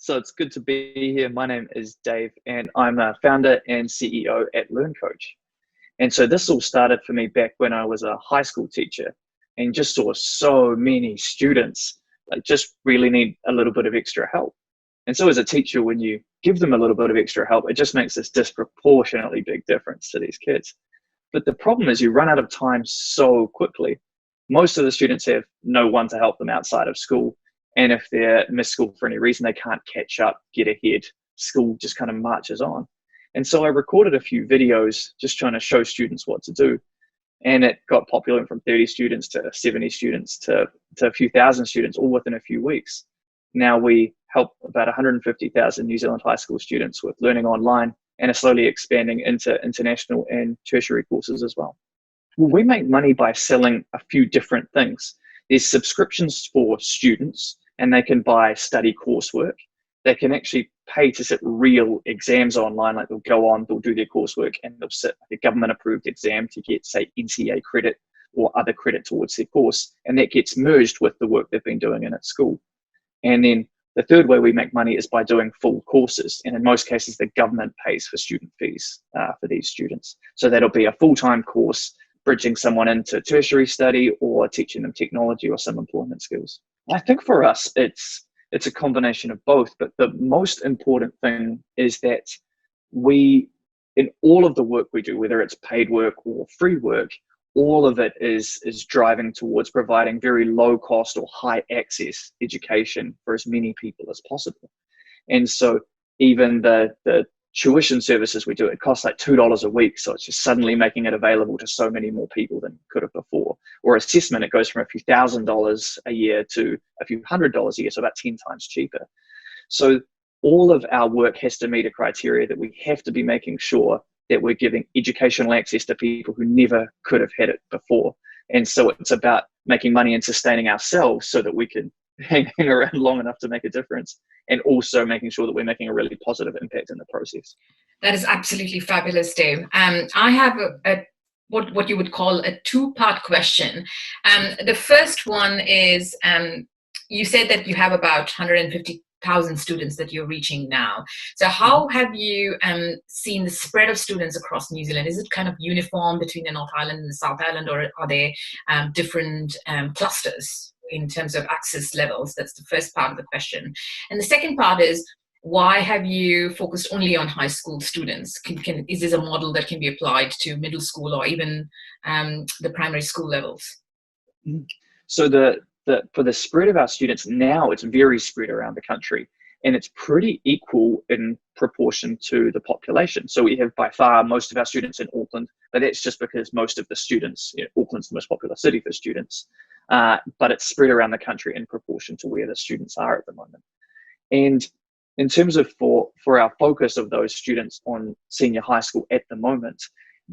So it's good to be here. My name is Dave, and I'm a founder and CEO at LearnCoach. And so this all started for me back when I was a high school teacher and just saw so many students like just really need a little bit of extra help. And so as a teacher, when you give them a little bit of extra help, it just makes this disproportionately big difference to these kids. But the problem is you run out of time so quickly. Most of the students have no one to help them outside of school. And if they're missed school for any reason, they can't catch up, get ahead. School just kind of marches on. And so I recorded a few videos just trying to show students what to do. And it got popular from 30 students to 70 students to a few thousand students all within a few weeks. Now we help about 150,000 New Zealand high school students with learning online and are slowly expanding into international and tertiary courses as well. Well, we make money by selling a few different things. There's subscriptions for students, and they can buy study coursework. They can actually pay to sit real exams online, like they'll go on, they'll do their coursework, and they'll sit a government-approved exam to get, say, NCEA credit or other credit towards their course, and that gets merged with the work they've been doing in at school. And then the third way we make money is by doing full courses, and in most cases, the government pays for student fees for these students. So that'll be a full-time course, bridging someone into tertiary study or teaching them technology or some employment skills. I think for us, it's a combination of both, but the most important thing is that we, in all of the work we do, whether it's paid work or free work, all of it is driving towards providing very low cost or high access education for as many people as possible. And so even the tuition services we do, it costs like $2 a week. So it's just suddenly making it available to so many more people than could have before. Or assessment, it goes from a few $1,000s a year to a few $100s a year, so about 10 times cheaper. So all of our work has to meet a criteria that we have to be making sure that we're giving educational access to people who never could have had it before. And so it's about making money and sustaining ourselves so that we can hang around long enough to make a difference, and also making sure that we're making a really positive impact in the process. That is absolutely fabulous, Dave. I have what you would call a two-part question. The first one is, you said that you have about 150,000 students that you're reaching now. So how have you seen the spread of students across New Zealand? Is it kind of uniform between the North Island and the South Island, or are there different clusters in terms of access levels? That's the first part of the question. And the second part is, why have you focused only on high school students? Is this a model that can be applied to middle school or even the primary school levels? So for the spread of our students now, it's very spread around the country, and it's pretty equal in proportion to the population. So we have by far most of our students in Auckland, but that's just because most of the students, Auckland's the most popular city for students, but it's spread around the country in proportion to where the students are at the moment. And in terms of for our focus of those students on senior high school at the moment,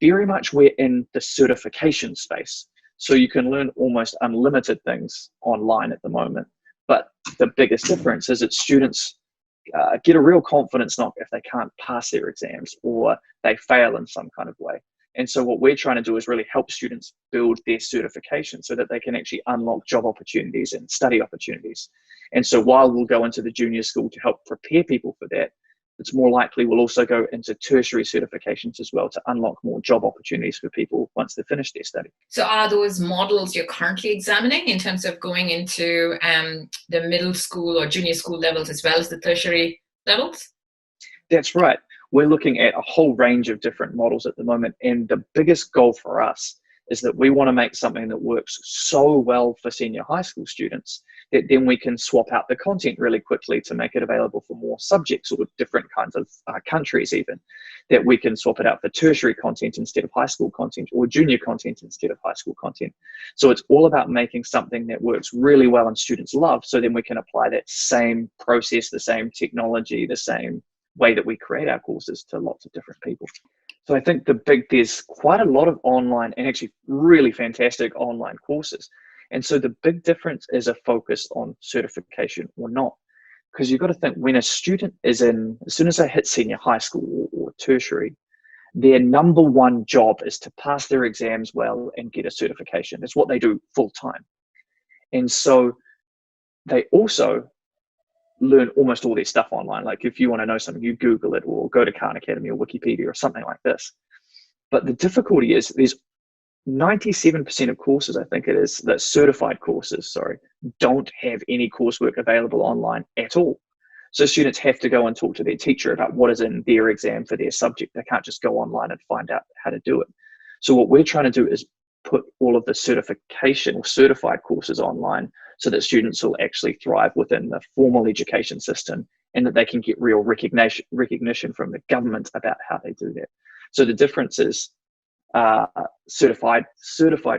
very much we're in the certification space. So you can learn almost unlimited things online at the moment. But the biggest difference is that students get a real confidence knock if they can't pass their exams or they fail in some kind of way. And so what we're trying to do is really help students build their certification so that they can actually unlock job opportunities and study opportunities. And so while we'll go into the junior school to help prepare people for that, it's more likely we'll also go into tertiary certifications as well to unlock more job opportunities for people once they finish their study. So are those models you're currently examining in terms of going into the middle school or junior school levels as well as the tertiary levels? That's right. We're looking at a whole range of different models at the moment. And the biggest goal for us is that we want to make something that works so well for senior high school students that then we can swap out the content really quickly to make it available for more subjects or different kinds of countries even, that we can swap it out for tertiary content instead of high school content, or junior content instead of high school content. So it's all about making something that works really well and students love, so then we can apply that same process, the same technology, the same way that we create our courses to lots of different people. So I think there's quite a lot of online and actually really fantastic online courses. And so the big difference is a focus on certification or not. Because you've got to think, when a student is as soon as they hit senior high school or tertiary, their number one job is to pass their exams well and get a certification. That's what they do full time. And so they also learn almost all their stuff online. Like if you want to know something, you Google it or go to Khan Academy or Wikipedia or something like this. But the difficulty is there's 97% of courses, I think it is, that certified courses, sorry, don't have any coursework available online at all. So students have to go and talk to their teacher about what is in their exam for their subject. They can't just go online and find out how to do it. So what we're trying to do is put all of the certification or certified courses online so that students will actually thrive within the formal education system and that they can get real recognition from the government about how they do that. So the difference is certified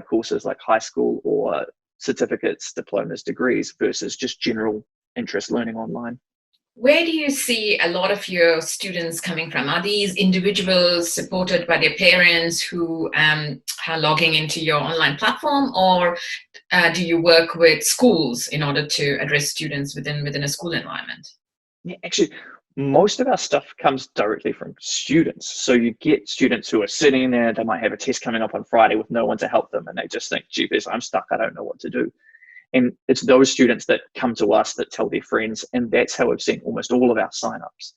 courses like high school or certificates, diplomas, degrees versus just general interest learning online. Where do you see a lot of your students coming from? Are these individuals supported by their parents who are logging into your online platform, or do you work with schools in order to address students within a school environment? Yeah, actually, most of our stuff comes directly from students. So you get students who are sitting there, they might have a test coming up on Friday with no one to help them, and they just think, geez, I'm stuck, I don't know what to do. And it's those students that come to us that tell their friends, and that's how we've seen almost all of our signups.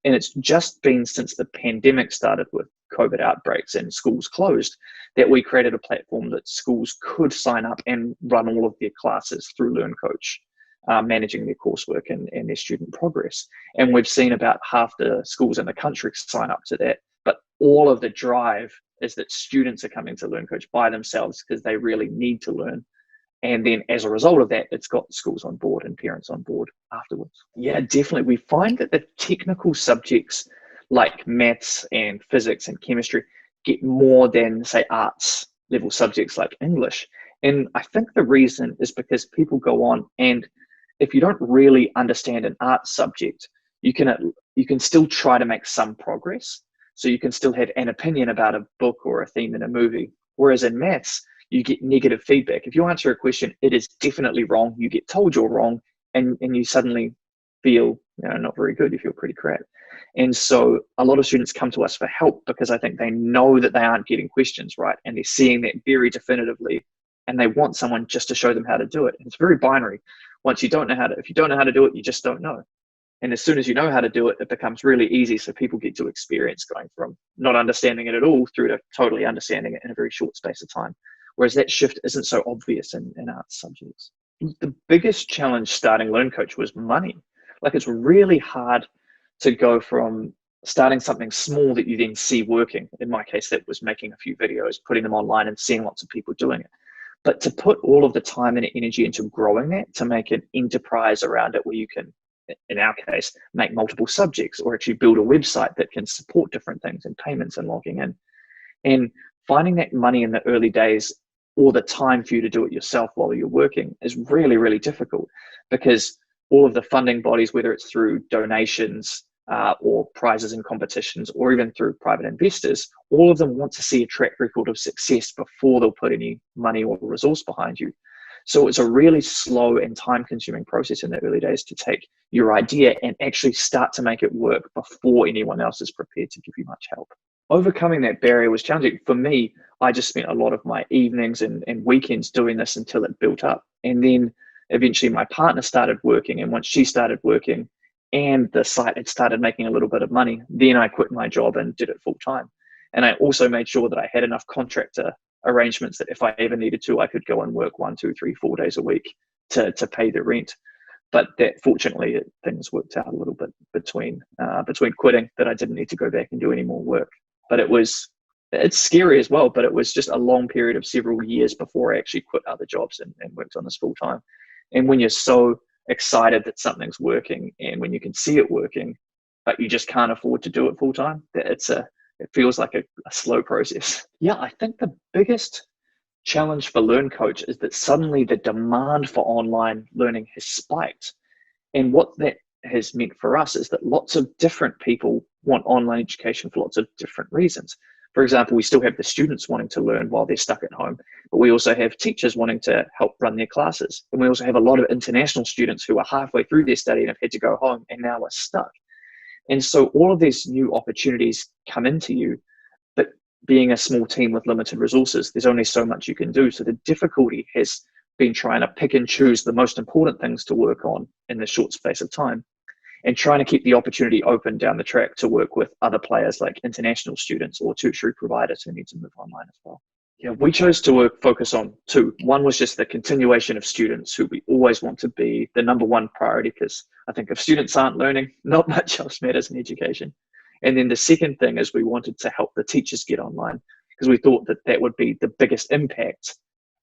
And it's just been since the pandemic started with COVID outbreaks and schools closed that we created a platform that schools could sign up and run all of their classes through LearnCoach, managing their coursework and their student progress. And we've seen about half the schools in the country sign up to that. But all of the drive is that students are coming to LearnCoach by themselves because they really need to learn. And then as a result of that, it's got schools on board and parents on board afterwards. Yeah, definitely. We find that the technical subjects like maths and physics and chemistry get more than, say, arts level subjects like English. And I think the reason is because people go on, and if you don't really understand an art subject, you can still try to make some progress. So you can still have an opinion about a book or a theme in a movie. Whereas in maths, you get negative feedback. If you answer a question, it is definitely wrong. You get told you're wrong, and you suddenly feel not very good. You feel pretty crap. And so a lot of students come to us for help because I think they know that they aren't getting questions right, and they're seeing that very definitively, and they want someone just to show them how to do it. And it's very binary. If you don't know how to do it, you just don't know. And as soon as you know how to do it, it becomes really easy. So people get to experience going from not understanding it at all through to totally understanding it in a very short space of time. Whereas that shift isn't so obvious in arts subjects. The biggest challenge starting LearnCoach was money. Like, it's really hard to go from starting something small that you then see working. In my case, that was making a few videos, putting them online and seeing lots of people doing it. But to put all of the time and energy into growing that, to make an enterprise around it where you can, in our case, make multiple subjects or actually build a website that can support different things and payments and logging in. And finding that money in the early days or the time for you to do it yourself while you're working is really, really difficult, because all of the funding bodies, whether it's through donations or prizes and competitions, or even through private investors, all of them want to see a track record of success before they'll put any money or resource behind you. So it's a really slow and time-consuming process in the early days to take your idea and actually start to make it work before anyone else is prepared to give you much help. Overcoming that barrier was challenging. For me, I just spent a lot of my evenings and weekends doing this until it built up. And then eventually my partner started working. And once she started working and the site had started making a little bit of money, then I quit my job and did it full time. And I also made sure that I had enough contractor arrangements that if I ever needed to, I could go and work 1, 2, 3, 4 days a week to pay the rent. But that, fortunately, things worked out a little bit between quitting, that I didn't need to go back and do any more work. But it's scary as well, but it was just a long period of several years before I actually quit other jobs and worked on this full time. And when you're so excited that something's working, and when you can see it working, but you just can't afford to do it full time, it feels like a slow process. Yeah, I think the biggest challenge for LearnCoach is that suddenly the demand for online learning has spiked. And what that has meant for us is that lots of different people want online education for lots of different reasons. For example, we still have the students wanting to learn while they're stuck at home, but we also have teachers wanting to help run their classes. And we also have a lot of international students who are halfway through their study and have had to go home and now are stuck. And so all of these new opportunities come into you, but being a small team with limited resources, there's only so much you can do. So the difficulty has been trying to pick and choose the most important things to work on in the short space of time. and trying to keep the opportunity open down the track to work with other players like international students or tertiary providers who need to move online as well. Yeah, we chose to focus on two. One was just the continuation of students, who we always want to be the number one priority, because I think if students aren't learning, not much else matters in education. And then the second thing is we wanted to help the teachers get online, because we thought that that would be the biggest impact,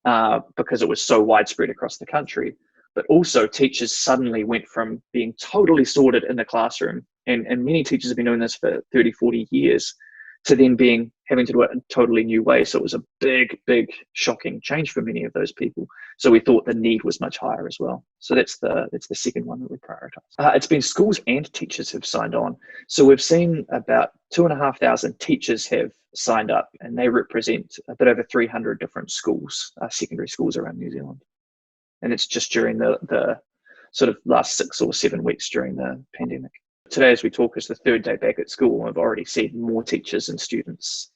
because it was so widespread across the country. But also teachers suddenly went from being totally sorted in the classroom, and many teachers have been doing this for 30, 40 years, to then having to do it in a totally new way. So it was a big, shocking change for many of those people. So we thought the need was much higher as well. So that's the second one that we prioritize. It's been schools and teachers who've signed on. So we've seen about 2,500 teachers have signed up, and they represent a bit over 300 different schools, secondary schools around New Zealand. And it's just during the sort of last 6 or 7 weeks during the pandemic. Today, as we talk, is the third day back at school, and we've already seen more teachers and students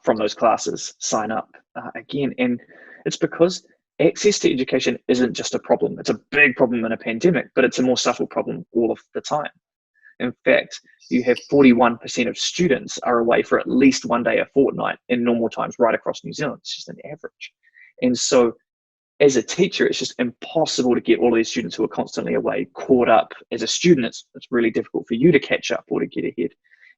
from those classes sign up again. And it's because access to education isn't just a problem. It's a big problem in a pandemic, but it's a more subtle problem all of the time. In fact, you have 41% of students are away for at least 1 day a fortnight in normal times right across New Zealand. It's just an average. And so as a teacher, it's just impossible to get all of these students who are constantly away caught up. As a student, it's really difficult for you to catch up or to get ahead.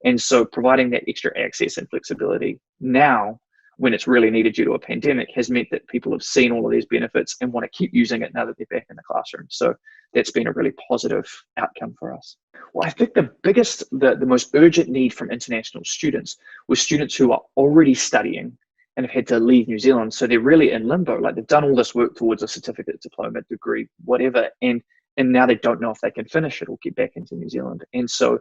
And so providing that extra access and flexibility now, when it's really needed due to a pandemic, has meant that people have seen all of these benefits and want to keep using it now that they're back in the classroom. So that's been a really positive outcome for us. Well, I think the most urgent need from international students was students who are already studying and have had to leave New Zealand. So they're really in limbo. Like, they've done all this work towards a certificate, diploma, degree, whatever, and now they don't know if they can finish it or get back into New Zealand. And so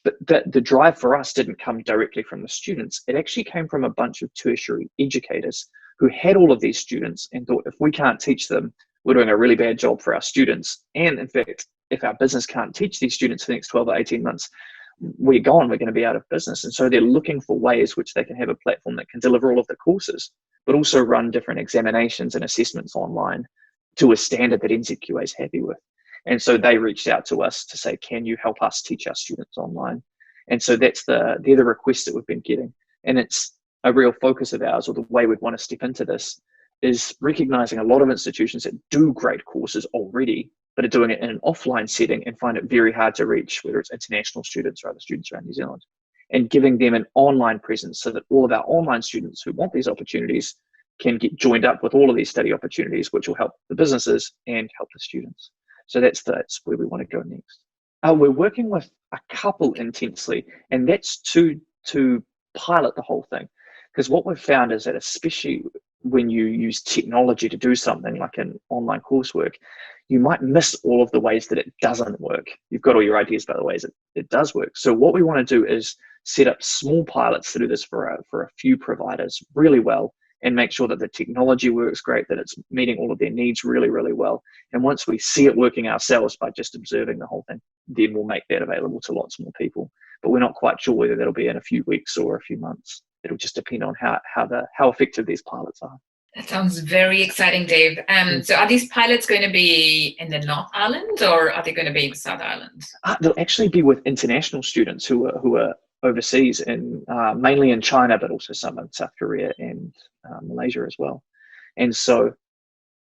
the drive for us didn't come directly from the students. It actually came from a bunch of tertiary educators who had all of these students and thought, if we can't teach them, we're doing a really bad job for our students. And in fact, if our business can't teach these students for the next 12 or 18 months, we're going to be out of business. And so they're looking for ways which they can have a platform that can deliver all of the courses, but also run different examinations and assessments online to a standard that NZQA is happy with. And so they reached out to us to say, can you help us teach our students online? And so they're the requests that we've been getting. And it's a real focus of ours, or the way we'd want to step into this, is recognizing a lot of institutions that do great courses already, but are doing it in an offline setting and find it very hard to reach, whether it's international students or other students around New Zealand, and giving them an online presence so that all of our online students who want these opportunities can get joined up with all of these study opportunities, which will help the businesses and help the students. So that's where we want to go next. We're working with a couple intensely, and that's to pilot the whole thing. Because what we've found is that, especially when you use technology to do something like an online coursework, you might miss all of the ways that it doesn't work. You've got all your ideas about the ways it does work. So what we want to do is set up small pilots to do this for a few providers really well, and make sure that the technology works great, that it's meeting all of their needs really, really well. And once we see it working ourselves by just observing the whole thing, then we'll make that available to lots more people. But we're not quite sure whether that'll be in a few weeks or a few months. It'll just depend on how effective these pilots are. That sounds very exciting, Dave. So are these pilots going to be in the North Island, or are they going to be in the South Island? They'll actually be with international students who are overseas, mainly in China, but also some in South Korea and Malaysia as well. And so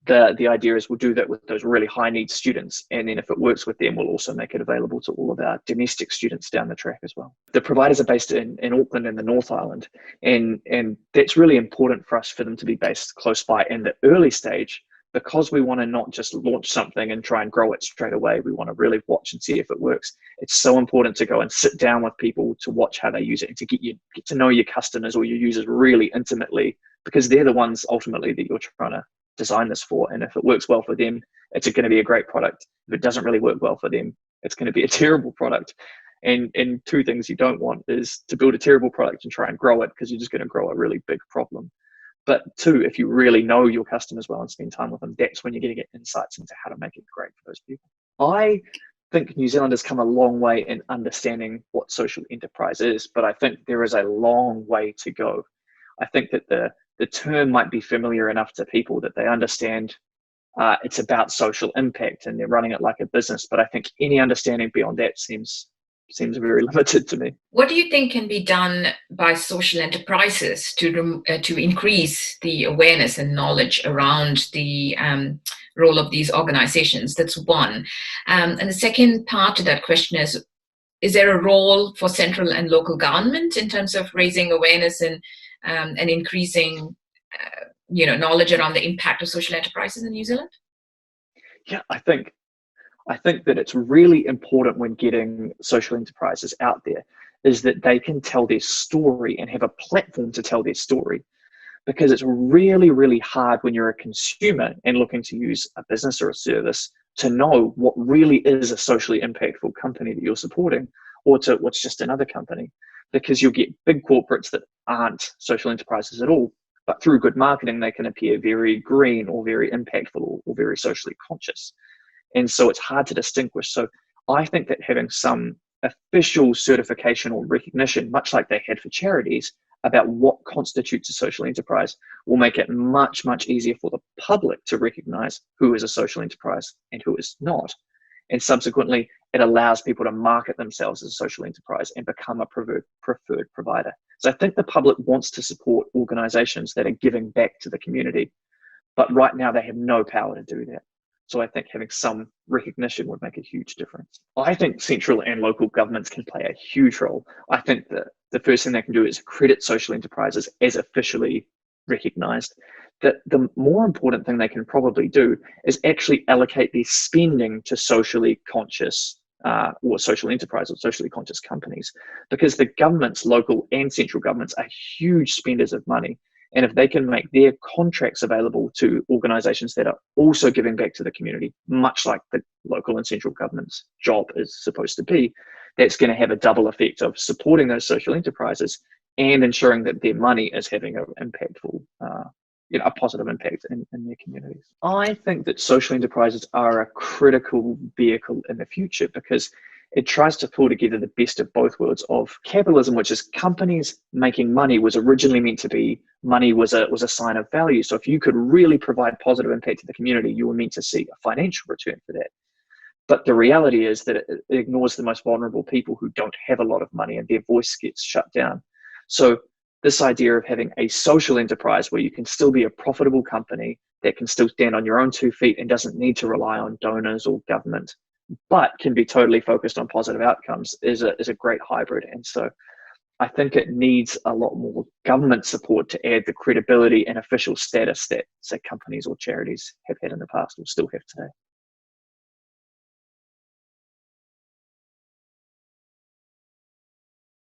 the idea is we'll do that with those really high need students, and then if it works with them, we'll also make it available to all of our domestic students down the track as well. The providers are based in Auckland and the North Island, and that's really important for us, for them to be based close by in the early stage, because we want to not just launch something and try and grow it straight away. We want to really watch and see if it works. It's so important to go and sit down with people to watch how they use it, and to get to know your customers or your users really intimately, because they're the ones ultimately that you're trying to design this for. And if it works well for them, it's going to be a great product. If it doesn't really work well for them, it's going to be a terrible product. And two things you don't want is to build a terrible product and try and grow it, because you're just going to grow a really big problem. But two, if you really know your customers well and spend time with them, that's when you're going to get insights into how to make it great for those people. I think New Zealand has come a long way in understanding what social enterprise is, but I think there is a long way to go. I think that the term might be familiar enough to people that they understand it's about social impact and they're running it like a business. But I think any understanding beyond that seems very limited to me. What do you think can be done by social enterprises to increase the awareness and knowledge around the role of these organizations? That's one. And the second part to that question is there a role for central and local government in terms of raising awareness and increasing knowledge around the impact of social enterprises in New Zealand? Yeah, I think that it's really important when getting social enterprises out there is that they can tell their story and have a platform to tell their story. Because it's really, really hard when you're a consumer and looking to use a business or a service to know what really is a socially impactful company that you're supporting or to what's just another company. Because you'll get big corporates that aren't social enterprises at all, but through good marketing, they can appear very green or very impactful or very socially conscious. And so it's hard to distinguish. So I think that having some official certification or recognition, much like they had for charities, about what constitutes a social enterprise will make it much, much easier for the public to recognize who is a social enterprise and who is not. And subsequently, it allows people to market themselves as a social enterprise and become a preferred provider. So I think the public wants to support organizations that are giving back to the community, but right now they have no power to do that. So I think having some recognition would make a huge difference. I think central and local governments can play a huge role. I think that the first thing they can do is credit social enterprises as officially recognized. That the more important thing they can probably do is actually allocate their spending to socially conscious or social enterprise or socially conscious companies, because the governments, local and central governments, are huge spenders of money. And if they can make their contracts available to organizations that are also giving back to the community, much like the local and central government's job is supposed to be, that's going to have a double effect of supporting those social enterprises and ensuring that their money is having an impactful, a positive impact in their communities. I think that social enterprises are a critical vehicle in the future because it tries to pull together the best of both worlds of capitalism, which is companies making money was originally meant to be money was a sign of value. So if you could really provide positive impact to the community, you were meant to see a financial return for that. But the reality is that it ignores the most vulnerable people who don't have a lot of money and their voice gets shut down. So this idea of having a social enterprise where you can still be a profitable company that can still stand on your own 2 feet and doesn't need to rely on donors or government, but can be totally focused on positive outcomes is a great hybrid. And so I think it needs a lot more government support to add the credibility and official status that, say, companies or charities have had in the past or still have today.